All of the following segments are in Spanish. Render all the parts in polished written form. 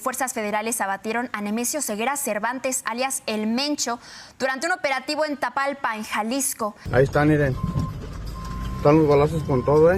Fuerzas federales abatieron a Nemesio Ceguera Cervantes, alias El Mencho, durante un operativo en Tapalpa, en Jalisco. Ahí están, miren. Están los balazos con todo,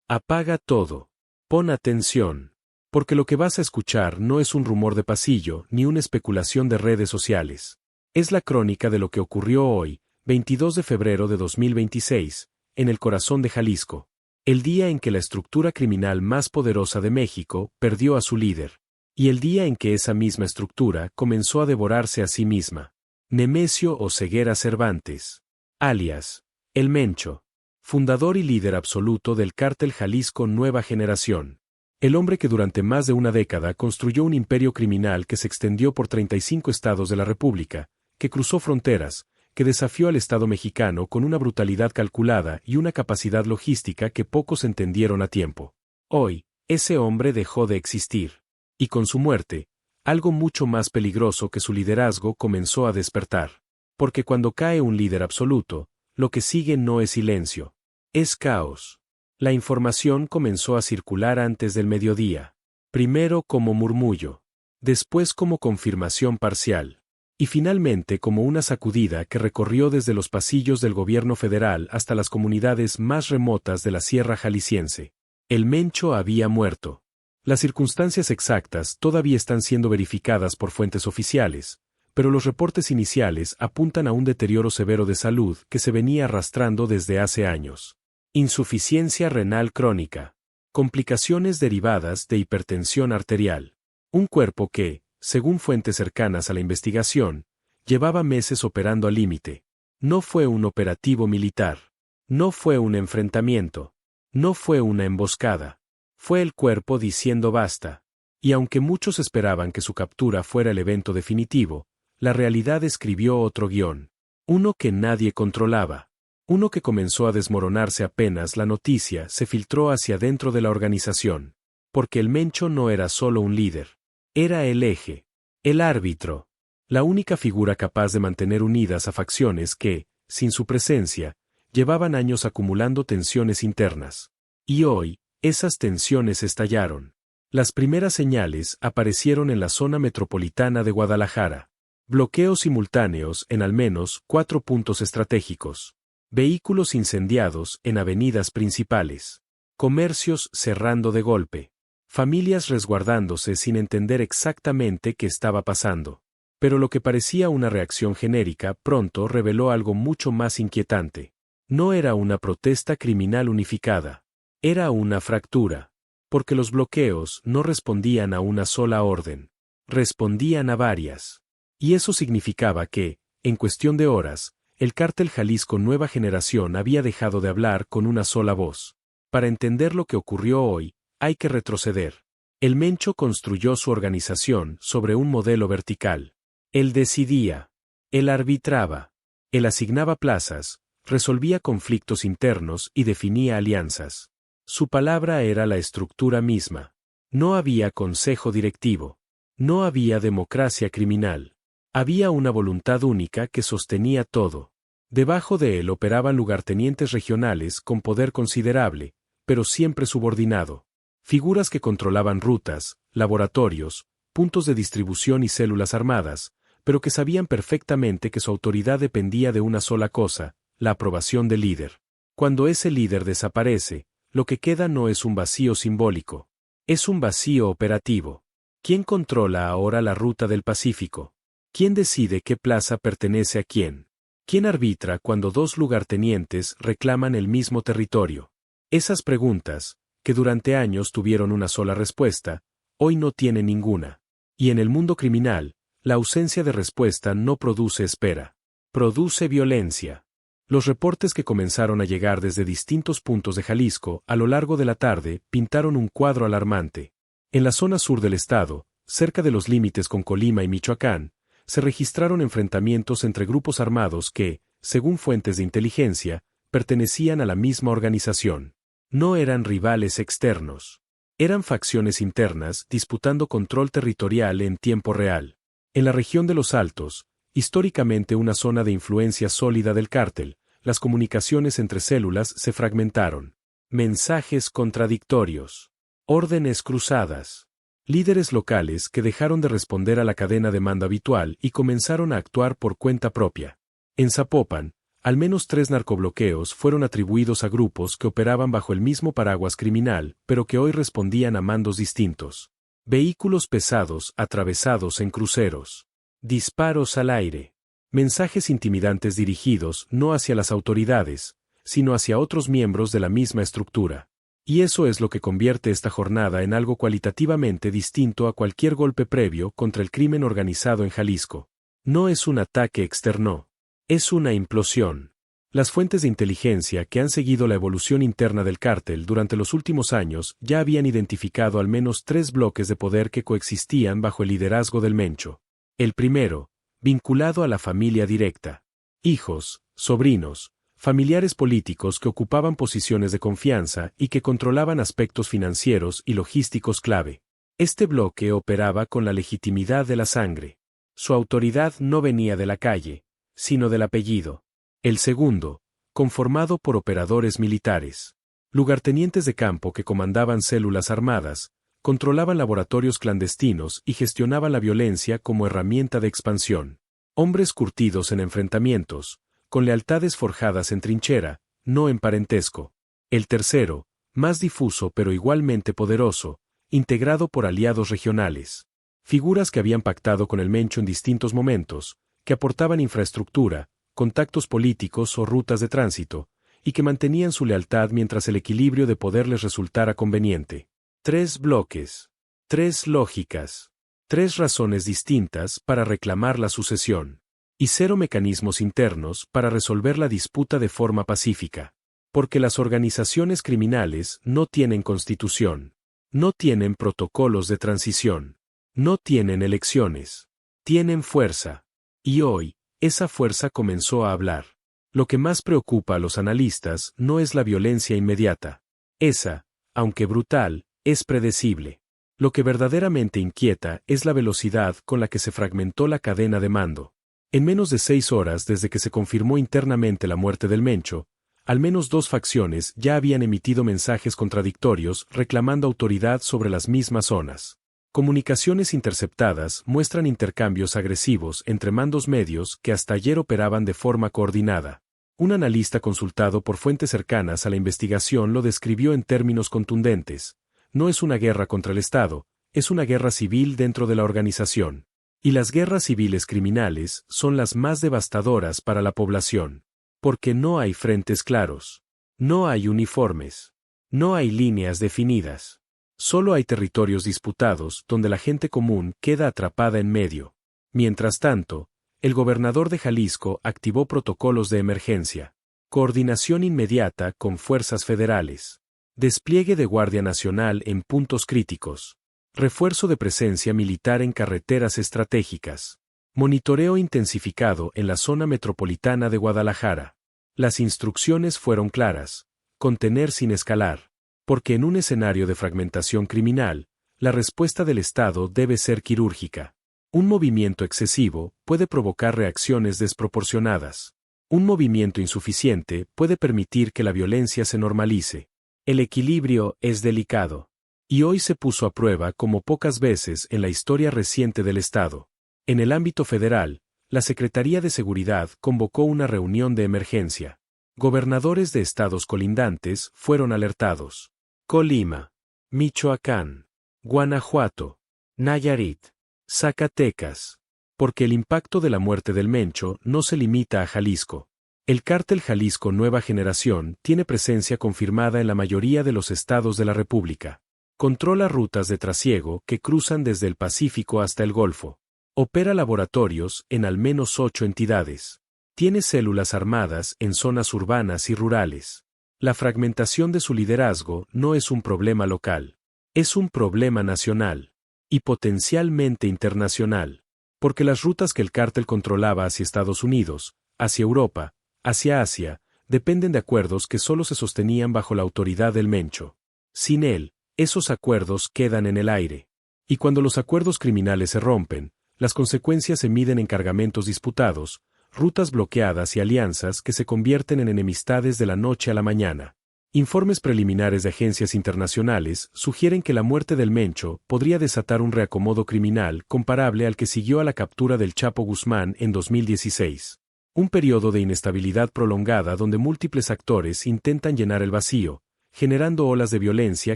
Apaga todo. Pon atención. Porque lo que vas a escuchar no es un rumor de pasillo ni una especulación de redes sociales. Es la crónica de lo que ocurrió hoy, 22 de febrero de 2026, en el corazón de Jalisco. El día en que la estructura criminal más poderosa de México perdió a su líder. Y el día en que esa misma estructura comenzó a devorarse a sí misma. Nemesio Ceguera Cervantes, alias El Mencho, fundador y líder absoluto del cártel Jalisco Nueva Generación. El hombre que durante más de una década construyó un imperio criminal que se extendió por 35 estados de la República, que cruzó fronteras, que desafió al Estado mexicano con una brutalidad calculada y una capacidad logística que pocos entendieron a tiempo. Hoy, ese hombre dejó de existir. Y con su muerte, algo mucho más peligroso que su liderazgo comenzó a despertar. Porque cuando cae un líder absoluto, lo que sigue no es silencio. Es caos. La información comenzó a circular antes del mediodía. Primero como murmullo. Después como confirmación parcial. Y finalmente como una sacudida que recorrió desde los pasillos del gobierno federal hasta las comunidades más remotas de la Sierra Jalisciense. El Mencho había muerto. Las circunstancias exactas todavía están siendo verificadas por fuentes oficiales, pero los reportes iniciales apuntan a un deterioro severo de salud que se venía arrastrando desde hace años. Insuficiencia renal crónica. Complicaciones derivadas de hipertensión arterial. Un cuerpo que, según fuentes cercanas a la investigación, llevaba meses operando al límite. No fue un operativo militar. No fue un enfrentamiento. No fue una emboscada. Fue el cuerpo diciendo basta. Y aunque muchos esperaban que su captura fuera el evento definitivo, la realidad escribió otro guión. Uno que nadie controlaba. Uno que comenzó a desmoronarse apenas la noticia se filtró hacia dentro de la organización. Porque el Mencho no era solo un líder. Era el eje. El árbitro. La única figura capaz de mantener unidas a facciones que, sin su presencia, llevaban años acumulando tensiones internas. Y hoy, esas tensiones estallaron. Las primeras señales aparecieron en la zona metropolitana de Guadalajara. Bloqueos simultáneos en al menos 4 puntos estratégicos. Vehículos incendiados en avenidas principales. Comercios cerrando de golpe. Familias resguardándose sin entender exactamente qué estaba pasando. Pero lo que parecía una reacción genérica pronto reveló algo mucho más inquietante. No era una protesta criminal unificada. Era una fractura. Porque los bloqueos no respondían a una sola orden. Respondían a varias. Y eso significaba que, en cuestión de horas, el cártel Jalisco Nueva Generación había dejado de hablar con una sola voz. Para entender lo que ocurrió hoy, hay que retroceder. El Mencho construyó su organización sobre un modelo vertical. Él decidía. Él arbitraba. Él asignaba plazas, resolvía conflictos internos y definía alianzas. Su palabra era la estructura misma. No había consejo directivo. No había democracia criminal. Había una voluntad única que sostenía todo. Debajo de él operaban lugartenientes regionales con poder considerable, pero siempre subordinado. Figuras que controlaban rutas, laboratorios, puntos de distribución y células armadas, pero que sabían perfectamente que su autoridad dependía de una sola cosa, la aprobación del líder. Cuando ese líder desaparece, lo que queda no es un vacío simbólico. Es un vacío operativo. ¿Quién controla ahora la ruta del Pacífico? ¿Quién decide qué plaza pertenece a quién? ¿Quién arbitra cuando 2 lugartenientes reclaman el mismo territorio? Esas preguntas, que durante años tuvieron una sola respuesta, hoy no tienen ninguna. Y en el mundo criminal, la ausencia de respuesta no produce espera. Produce violencia. Los reportes que comenzaron a llegar desde distintos puntos de Jalisco a lo largo de la tarde pintaron un cuadro alarmante. En la zona sur del estado, cerca de los límites con Colima y Michoacán, se registraron enfrentamientos entre grupos armados que, según fuentes de inteligencia, pertenecían a la misma organización. No eran rivales externos. Eran facciones internas disputando control territorial en tiempo real. En la región de los Altos, históricamente una zona de influencia sólida del cártel, las comunicaciones entre células se fragmentaron. Mensajes contradictorios. Órdenes cruzadas. Líderes locales que dejaron de responder a la cadena de mando habitual y comenzaron a actuar por cuenta propia. En Zapopan, al menos 3 narcobloqueos fueron atribuidos a grupos que operaban bajo el mismo paraguas criminal, pero que hoy respondían a mandos distintos. Vehículos pesados atravesados en cruceros. Disparos al aire. Mensajes intimidantes dirigidos no hacia las autoridades, sino hacia otros miembros de la misma estructura. Y eso es lo que convierte esta jornada en algo cualitativamente distinto a cualquier golpe previo contra el crimen organizado en Jalisco. No es un ataque externo. Es una implosión. Las fuentes de inteligencia que han seguido la evolución interna del cártel durante los últimos años ya habían identificado al menos 3 bloques de poder que coexistían bajo el liderazgo del Mencho. El primero, vinculado a la familia directa. Hijos, sobrinos, familiares políticos que ocupaban posiciones de confianza y que controlaban aspectos financieros y logísticos clave. Este bloque operaba con la legitimidad de la sangre. Su autoridad no venía de la calle, sino del apellido. El segundo, conformado por operadores militares. Lugartenientes de campo que comandaban células armadas, controlaban laboratorios clandestinos y gestionaban la violencia como herramienta de expansión. Hombres curtidos en enfrentamientos, con lealtades forjadas en trinchera, no en parentesco. El tercero, más difuso pero igualmente poderoso, integrado por aliados regionales. Figuras que habían pactado con el Mencho en distintos momentos, que aportaban infraestructura, contactos políticos o rutas de tránsito, y que mantenían su lealtad mientras el equilibrio de poder les resultara conveniente. 3 bloques. 3 lógicas. 3 razones distintas para reclamar la sucesión. Y 0 mecanismos internos para resolver la disputa de forma pacífica. Porque las organizaciones criminales no tienen constitución. No tienen protocolos de transición. No tienen elecciones. Tienen fuerza. Y hoy, esa fuerza comenzó a hablar. Lo que más preocupa a los analistas no es la violencia inmediata. Esa, aunque brutal, es predecible. Lo que verdaderamente inquieta es la velocidad con la que se fragmentó la cadena de mando. En menos de 6 horas desde que se confirmó internamente la muerte del Mencho, al menos 2 facciones ya habían emitido mensajes contradictorios reclamando autoridad sobre las mismas zonas. Comunicaciones interceptadas muestran intercambios agresivos entre mandos medios que hasta ayer operaban de forma coordinada. Un analista consultado por fuentes cercanas a la investigación lo describió en términos contundentes. No es una guerra contra el Estado, es una guerra civil dentro de la organización. Y las guerras civiles criminales son las más devastadoras para la población. Porque no hay frentes claros. No hay uniformes. No hay líneas definidas. Solo hay territorios disputados donde la gente común queda atrapada en medio. Mientras tanto, el gobernador de Jalisco activó protocolos de emergencia. Coordinación inmediata con fuerzas federales. Despliegue de Guardia Nacional en puntos críticos. Refuerzo de presencia militar en carreteras estratégicas. Monitoreo intensificado en la zona metropolitana de Guadalajara. Las instrucciones fueron claras. Contener sin escalar. Porque en un escenario de fragmentación criminal, la respuesta del Estado debe ser quirúrgica. Un movimiento excesivo puede provocar reacciones desproporcionadas. Un movimiento insuficiente puede permitir que la violencia se normalice. El equilibrio es delicado. Y hoy se puso a prueba como pocas veces en la historia reciente del Estado. En el ámbito federal, la Secretaría de Seguridad convocó una reunión de emergencia. Gobernadores de estados colindantes fueron alertados. Colima, Michoacán, Guanajuato, Nayarit, Zacatecas. Porque el impacto de la muerte del Mencho no se limita a Jalisco. El cártel Jalisco Nueva Generación tiene presencia confirmada en la mayoría de los estados de la República. Controla rutas de trasiego que cruzan desde el Pacífico hasta el Golfo. Opera laboratorios en al menos 8 entidades. Tiene células armadas en zonas urbanas y rurales. La fragmentación de su liderazgo no es un problema local. Es un problema nacional. Y potencialmente internacional. Porque las rutas que el cártel controlaba hacia Estados Unidos, hacia Europa, hacia Asia, dependen de acuerdos que solo se sostenían bajo la autoridad del Mencho. Sin él, esos acuerdos quedan en el aire. Y cuando los acuerdos criminales se rompen, las consecuencias se miden en cargamentos disputados, rutas bloqueadas y alianzas que se convierten en enemistades de la noche a la mañana. Informes preliminares de agencias internacionales sugieren que la muerte del Mencho podría desatar un reacomodo criminal comparable al que siguió a la captura del Chapo Guzmán en 2016. Un periodo de inestabilidad prolongada donde múltiples actores intentan llenar el vacío, generando olas de violencia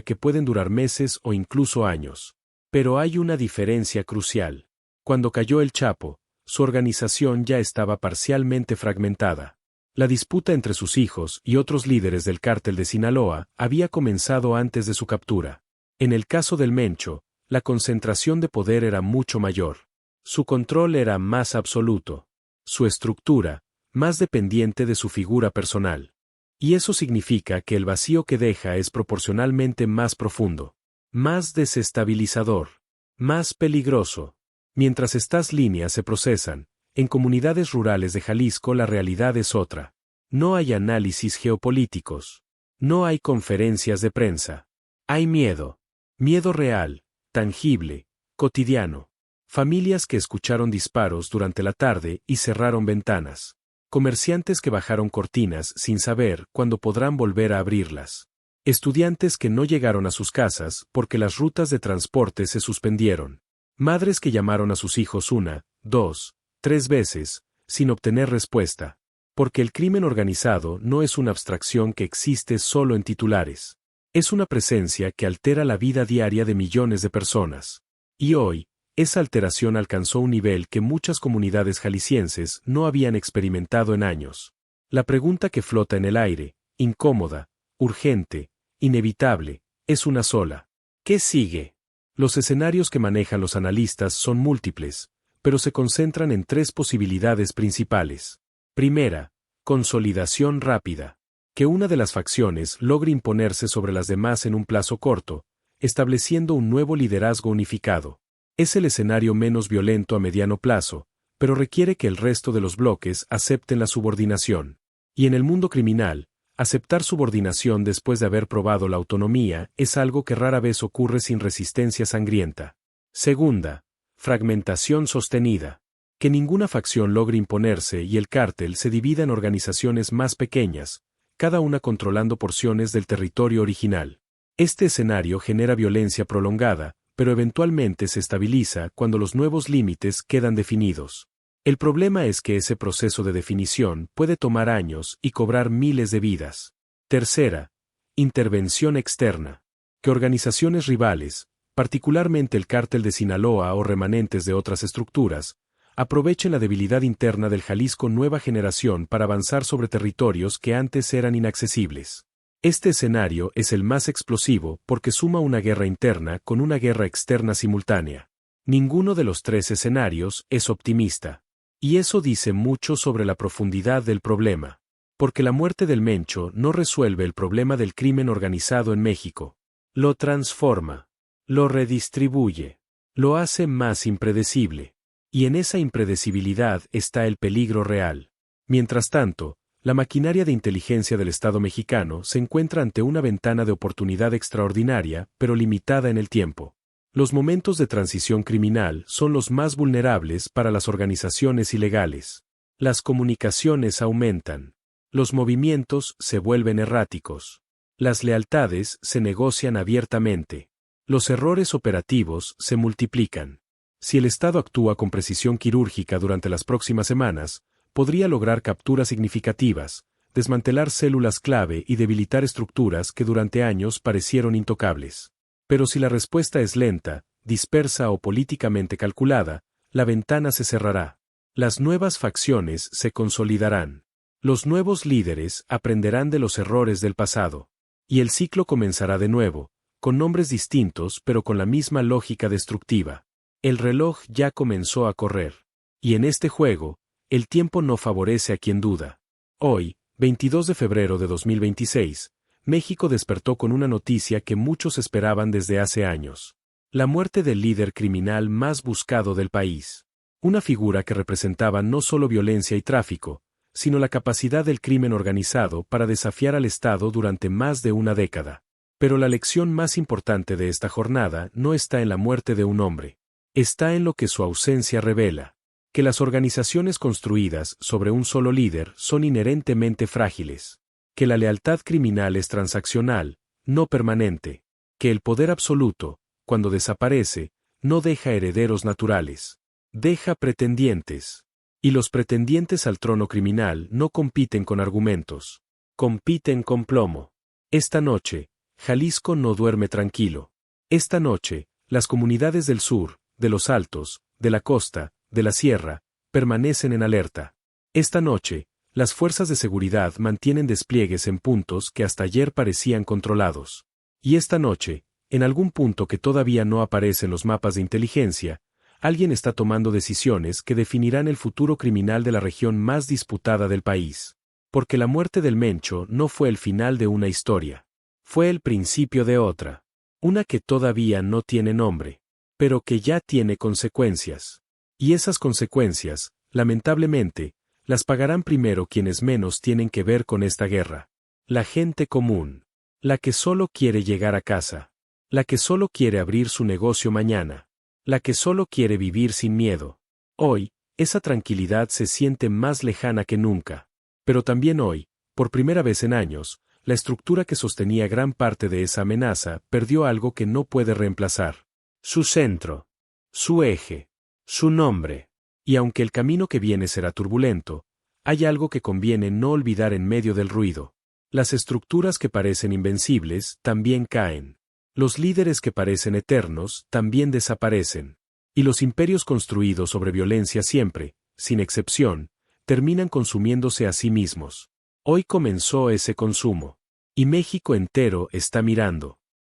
que pueden durar meses o incluso años. Pero hay una diferencia crucial. Cuando cayó el Chapo, su organización ya estaba parcialmente fragmentada. La disputa entre sus hijos y otros líderes del cártel de Sinaloa había comenzado antes de su captura. En el caso del Mencho, la concentración de poder era mucho mayor. Su control era más absoluto. Su estructura, más dependiente de su figura personal. Y eso significa que el vacío que deja es proporcionalmente más profundo, más desestabilizador, más peligroso. Mientras estas líneas se procesan, en comunidades rurales de Jalisco la realidad es otra. No hay análisis geopolíticos. No hay conferencias de prensa. Hay miedo. Miedo real, tangible, cotidiano. Familias que escucharon disparos durante la tarde y cerraron ventanas. Comerciantes que bajaron cortinas sin saber cuándo podrán volver a abrirlas. Estudiantes que no llegaron a sus casas porque las rutas de transporte se suspendieron. Madres que llamaron a sus hijos 1, 2, 3 veces, sin obtener respuesta. Porque el crimen organizado no es una abstracción que existe solo en titulares. Es una presencia que altera la vida diaria de millones de personas. Y hoy, esa alteración alcanzó un nivel que muchas comunidades jaliscienses no habían experimentado en años. La pregunta que flota en el aire, incómoda, urgente, inevitable, es una sola. ¿Qué sigue? Los escenarios que manejan los analistas son múltiples, pero se concentran en 3 posibilidades principales. Primera, consolidación rápida. Que una de las facciones logre imponerse sobre las demás en un plazo corto, estableciendo un nuevo liderazgo unificado. Es el escenario menos violento a mediano plazo, pero requiere que el resto de los bloques acepten la subordinación. Y en el mundo criminal, aceptar subordinación después de haber probado la autonomía es algo que rara vez ocurre sin resistencia sangrienta. Segunda, fragmentación sostenida. Que ninguna facción logre imponerse y el cártel se divida en organizaciones más pequeñas, cada una controlando porciones del territorio original. Este escenario genera violencia prolongada, pero eventualmente se estabiliza cuando los nuevos límites quedan definidos. El problema es que ese proceso de definición puede tomar años y cobrar miles de vidas. Tercera, intervención externa. Que organizaciones rivales, particularmente el cártel de Sinaloa o remanentes de otras estructuras, aprovechen la debilidad interna del Jalisco Nueva Generación para avanzar sobre territorios que antes eran inaccesibles. Este escenario es el más explosivo porque suma una guerra interna con una guerra externa simultánea. Ninguno de los 3 escenarios es optimista. Y eso dice mucho sobre la profundidad del problema. Porque la muerte del Mencho no resuelve el problema del crimen organizado en México. Lo transforma. Lo redistribuye. Lo hace más impredecible. Y en esa impredecibilidad está el peligro real. Mientras tanto, la maquinaria de inteligencia del Estado mexicano se encuentra ante una ventana de oportunidad extraordinaria, pero limitada en el tiempo. Los momentos de transición criminal son los más vulnerables para las organizaciones ilegales. Las comunicaciones aumentan. Los movimientos se vuelven erráticos. Las lealtades se negocian abiertamente. Los errores operativos se multiplican. Si el Estado actúa con precisión quirúrgica durante las próximas semanas, podría lograr capturas significativas, desmantelar células clave y debilitar estructuras que durante años parecieron intocables. Pero si la respuesta es lenta, dispersa o políticamente calculada, la ventana se cerrará. Las nuevas facciones se consolidarán. Los nuevos líderes aprenderán de los errores del pasado. Y el ciclo comenzará de nuevo, con nombres distintos pero con la misma lógica destructiva. El reloj ya comenzó a correr. Y en este juego, el tiempo no favorece a quien duda. Hoy, 22 de febrero de 2026, México despertó con una noticia que muchos esperaban desde hace años. La muerte del líder criminal más buscado del país. Una figura que representaba no solo violencia y tráfico, sino la capacidad del crimen organizado para desafiar al Estado durante más de una década. Pero la lección más importante de esta jornada no está en la muerte de un hombre. Está en lo que su ausencia revela. Que las organizaciones construidas sobre un solo líder son inherentemente frágiles. que la lealtad criminal es transaccional, no permanente, que el poder absoluto, cuando desaparece, no deja herederos naturales, deja pretendientes. Y los pretendientes al trono criminal no compiten con argumentos, compiten con plomo. Esta noche, Jalisco no duerme tranquilo. Esta noche, las comunidades del sur, de los altos, de la costa, de la sierra, permanecen en alerta. Esta noche, las fuerzas de seguridad mantienen despliegues en puntos que hasta ayer parecían controlados. Y esta noche, en algún punto que todavía no aparece en los mapas de inteligencia, alguien está tomando decisiones que definirán el futuro criminal de la región más disputada del país. Porque la muerte del Mencho no fue el final de una historia. Fue el principio de otra. Una que todavía no tiene nombre, pero que ya tiene consecuencias. Y esas consecuencias, lamentablemente, las pagarán primero quienes menos tienen que ver con esta guerra. La gente común. La que solo quiere llegar a casa. La que solo quiere abrir su negocio mañana. La que solo quiere vivir sin miedo. Hoy, esa tranquilidad se siente más lejana que nunca. Pero también hoy, por primera vez en años, la estructura que sostenía gran parte de esa amenaza perdió algo que no puede reemplazar. Su centro. Su eje. Su nombre. Y aunque el camino que viene será turbulento, hay algo que conviene no olvidar en medio del ruido. Las estructuras que parecen invencibles también caen. Los líderes que parecen eternos también desaparecen. Y los imperios construidos sobre violencia siempre, sin excepción, terminan consumiéndose a sí mismos. Hoy comenzó ese consumo. Y México entero está mirando.